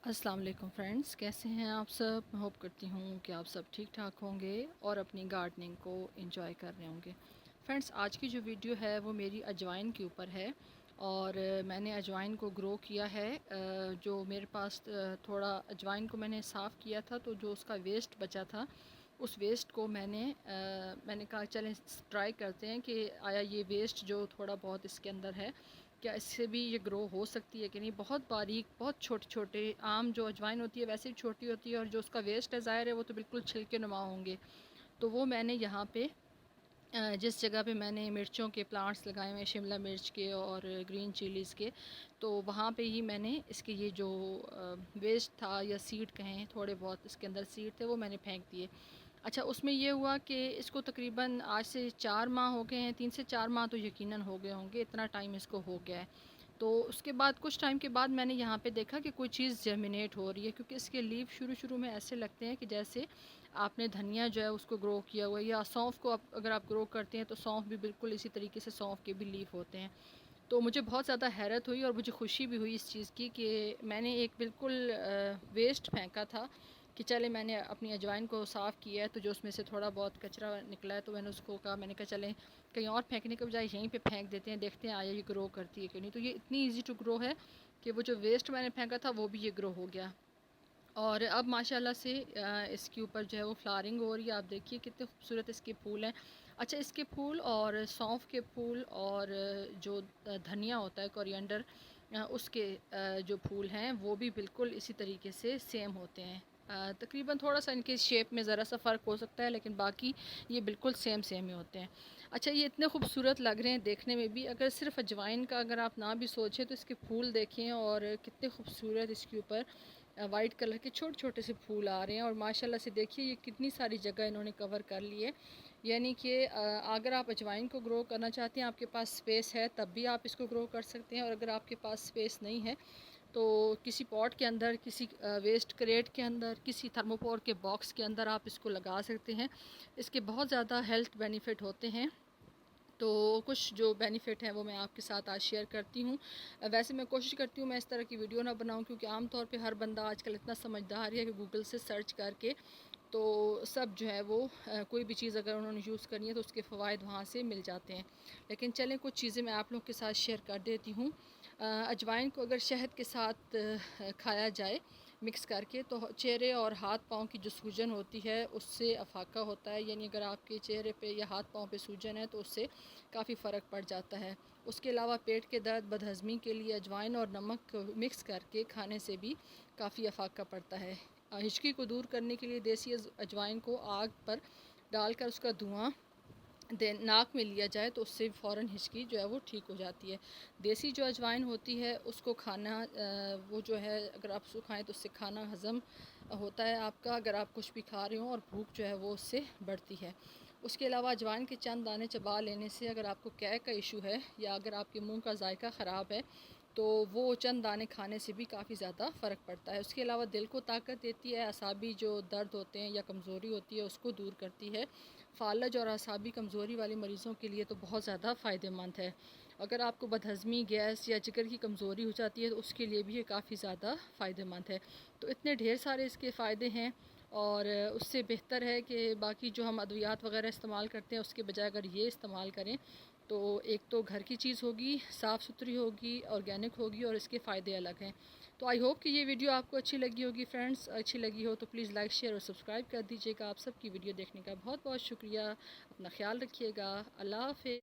अस्सलाम वालेकुम फ्रेंड्स, कैसे हैं आप सब। मैं होप करती हूँ कि आप सब ठीक ठाक होंगे और अपनी गार्डनिंग को एंजॉय कर रहे होंगे। फ्रेंड्स, आज की जो वीडियो है वो मेरी अजवाइन के ऊपर है और मैंने अजवाइन को ग्रो किया है। जो मेरे पास थोड़ा अजवाइन को मैंने साफ़ किया था, तो जो उसका वेस्ट बचा था उस वेस्ट को मैंने कहा चलें ट्राई करते हैं कि आया ये वेस्ट जो थोड़ा बहुत इसके अंदर है, क्या इससे भी ये ग्रो हो सकती है कि नहीं। बहुत बारीक, बहुत छोटे छोटे आम जो अजवाइन होती है वैसे ही छोटी होती है, और जो उसका वेस्ट है ज़ाहिर है वो तो बिल्कुल छिलके नुमा होंगे। तो वो मैंने यहाँ पे जिस जगह पे मैंने मिर्चों के प्लांट्स लगाए हुए हैं, शिमला मिर्च के और ग्रीन चिलीज़ के, तो वहाँ पे ही मैंने इसके ये जो वेस्ट था या सीड कहें, थोड़े बहुत इसके अंदर सीड थे, वो मैंने फेंक दिए। अच्छा, उसमें ये हुआ कि इसको तकरीबन आज से 4 माह हो गए हैं, 3 से 4 माह तो यकीनन हो गए होंगे, इतना टाइम इसको हो गया है। तो उसके बाद कुछ टाइम के बाद मैंने यहाँ पे देखा कि कोई चीज़ जर्मिनेट हो रही है, क्योंकि इसके लीफ शुरू में ऐसे लगते हैं कि जैसे आपने धनिया जो है उसको ग्रो किया हुआ है, या सौंफ को अगर आप ग्रो करते हैं तो सौंफ भी बिल्कुल इसी तरीके से सौंफ के भी लीफ होते हैं। तो मुझे बहुत ज़्यादा हैरत हुई और मुझे खुशी भी हुई इस चीज़ की कि मैंने एक बिल्कुल वेस्ट फेंका था कि चले मैंने अपनी अजवाइन को साफ़ किया है, तो जो उसमें से थोड़ा बहुत कचरा निकला है तो मैंने उसको कहा, मैंने कहा चलें कहीं और फेंकने के बजाय यहीं पे फेंक देते हैं, देखते हैं आया ये ग्रो करती है कि नहीं। तो ये इतनी ईजी टू ग्रो है कि वो जो वेस्ट मैंने फेंका था वो भी ये ग्रो हो गया। और अब माशाल्लाह से इसके ऊपर जो है वो फ्लावरिंग हो रही है। आप देखिए कितने खूबसूरत इसके फूल हैं। अच्छा, इसके फूल और सौंफ के फूल और जो धनिया होता है कोरिएंडर, उसके जो फूल हैं वो भी बिल्कुल इसी तरीके से सेम होते हैं। तकरीबन थोड़ा सा इनके शेप में ज़रा सा फ़र्क हो सकता है, लेकिन बाकी ये बिल्कुल सेम सेम ही होते हैं। अच्छा, ये इतने खूबसूरत लग रहे हैं देखने में भी। अगर सिर्फ अजवाइन का अगर आप ना भी सोचें तो इसके फूल देखें और कितने खूबसूरत इसके ऊपर वाइट कलर के छोटे छोटे से फूल आ रहे हैं। और माशाल्लाह से देखिए ये कितनी सारी जगह इन्होंने कवर कर ली है। यानी कि अगर आप अजवाइन को ग्रो करना चाहते हैं, आपके पास स्पेस है, तब भी आप इसको ग्रो कर सकते हैं। और अगर आपके पास स्पेस नहीं है तो किसी पॉट के अंदर, किसी वेस्ट क्रेट के अंदर, किसी थर्मोपोर के बॉक्स के अंदर आप इसको लगा सकते हैं। इसके बहुत ज़्यादा हेल्थ बेनिफिट होते हैं। तो कुछ जो बेनिफिट हैं वो मैं आपके साथ आज शेयर करती हूँ। वैसे मैं कोशिश करती हूँ मैं इस तरह की वीडियो ना बनाऊँ, क्योंकि आम तौर पे हर बंदा आजकल इतना समझदार है कि गूगल से सर्च करके तो सब जो है वो कोई भी चीज़ अगर उन्होंने यूज़ करनी है तो उसके फ़वाइद वहाँ से मिल जाते हैं। लेकिन चलें कुछ चीज़ें मैं आप लोग के साथ शेयर कर देती हूँ। अजवाइन को अगर शहद के साथ खाया जाए मिक्स करके, तो चेहरे और हाथ पाँव की जो सूजन होती है उससे अफाका होता है। यानी अगर आपके चेहरे पे या हाथ पाँव पे सूजन है तो उससे काफ़ी फ़र्क पड़ जाता है। उसके अलावा पेट के दर्द, बदहज़मी के लिए अजवाइन और नमक मिक्स करके खाने से भी काफ़ी अफाका पड़ता है। हिचकी को दूर करने के लिए देसी अजवाइन को आग पर डालकर उसका धुआं नाक में लिया जाए तो उससे फ़ौरन हिचकी जो है वो ठीक हो जाती है। देसी जो अजवाइन होती है उसको खाना वो जो है अगर आप उसको खाएँ तो उससे खाना हज़म होता है आपका, अगर आप कुछ भी खा रहे हो, और भूख जो है वो उससे बढ़ती है। उसके अलावा अजवाइन के चंद दाने चबा लेने से अगर आपको कैं का इशू है या अगर आपके मुंह का जायका ख़राब है तो वो चंद दाने खाने से भी काफ़ी ज़्यादा फ़र्क पड़ता है। उसके अलावा दिल को ताकत देती है, असाबी जो दर्द होते हैं या कमज़ोरी होती है उसको दूर करती है। फ़ालज और असाबी कमज़ोरी वाले मरीज़ों के लिए तो बहुत ज़्यादा फ़ायदेमंद है। अगर आपको बदहज़मी, गैस या जिगर की कमज़ोरी हो जाती है तो उसके लिए भी ये काफ़ी ज़्यादा फ़ायदेमंद है। तो इतने ढेर सारे इसके फ़ायदे हैं, और उससे बेहतर है कि बाकी जो हम अद्वियात वग़ैरह इस्तेमाल करते हैं उसके बजाय अगर ये इस्तेमाल करें तो एक तो घर की चीज़ होगी, साफ़ सुथरी होगी, ऑर्गेनिक होगी, और इसके फ़ायदे अलग हैं। तो आई होप कि ये वीडियो आपको अच्छी लगी होगी फ्रेंड्स। अच्छी लगी हो तो प्लीज़ लाइक, शेयर और सब्सक्राइब कर दीजिएगा। आप सबकी वीडियो देखने का बहुत बहुत शुक्रिया। अपना ख्याल रखिएगा। अल्लाह हाफ़िज़।